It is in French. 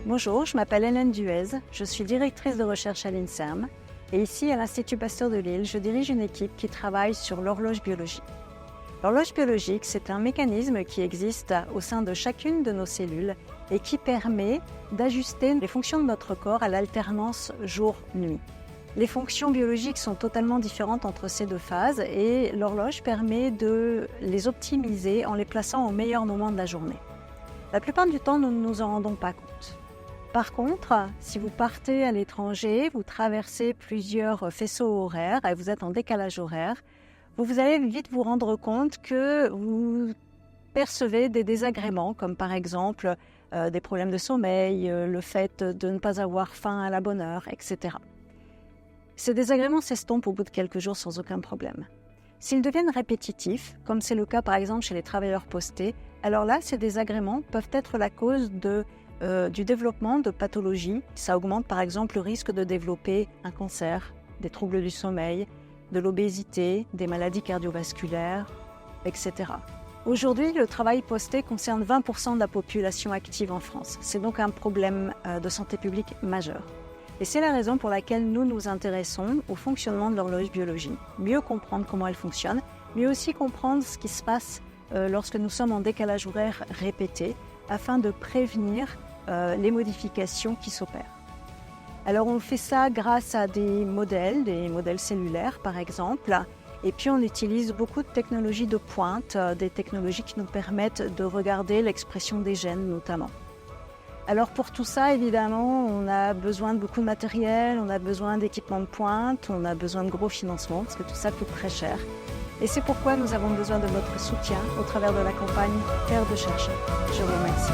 Bonjour, je m'appelle Hélène Duez, je suis directrice de recherche à l'INSERM et ici à l'Institut Pasteur de Lille, je dirige une équipe qui travaille sur l'horloge biologique. L'horloge biologique, c'est un mécanisme qui existe au sein de chacune de nos cellules et qui permet d'ajuster les fonctions de notre corps à l'alternance jour-nuit. Les fonctions biologiques sont totalement différentes entre ces deux phases et l'horloge permet de les optimiser en les plaçant au meilleur moment de la journée. La plupart du temps, nous ne nous en rendons pas compte. Par contre, si vous partez à l'étranger, vous traversez plusieurs faisceaux horaires et vous êtes en décalage horaire, vous allez vite vous rendre compte que vous percevez des désagréments, comme par exemple des problèmes de sommeil, le fait de ne pas avoir faim à la bonne heure, etc. Ces désagréments s'estompent au bout de quelques jours sans aucun problème. S'ils deviennent répétitifs, comme c'est le cas par exemple chez les travailleurs postés, alors là, ces désagréments peuvent être la cause du développement de pathologies. Ça augmente par exemple le risque de développer un cancer, des troubles du sommeil, de l'obésité, des maladies cardiovasculaires, etc. Aujourd'hui, le travail posté concerne 20% de la population active en France. C'est donc un problème de santé publique majeur. Et c'est la raison pour laquelle nous nous intéressons au fonctionnement de l'horloge biologique. Mieux comprendre comment elle fonctionne, mais aussi comprendre ce qui se passe lorsque nous sommes en décalage horaire répété, afin de prévenir les modifications qui s'opèrent. Alors on fait ça grâce à des modèles cellulaires par exemple, et puis on utilise beaucoup de technologies de pointe, des technologies qui nous permettent de regarder l'expression des gènes notamment. Alors pour tout ça, évidemment, on a besoin de beaucoup de matériel, on a besoin d'équipements de pointe, on a besoin de gros financements parce que tout ça coûte très cher. Et c'est pourquoi nous avons besoin de votre soutien au travers de la campagne Terre de chercheurs. Je vous remercie.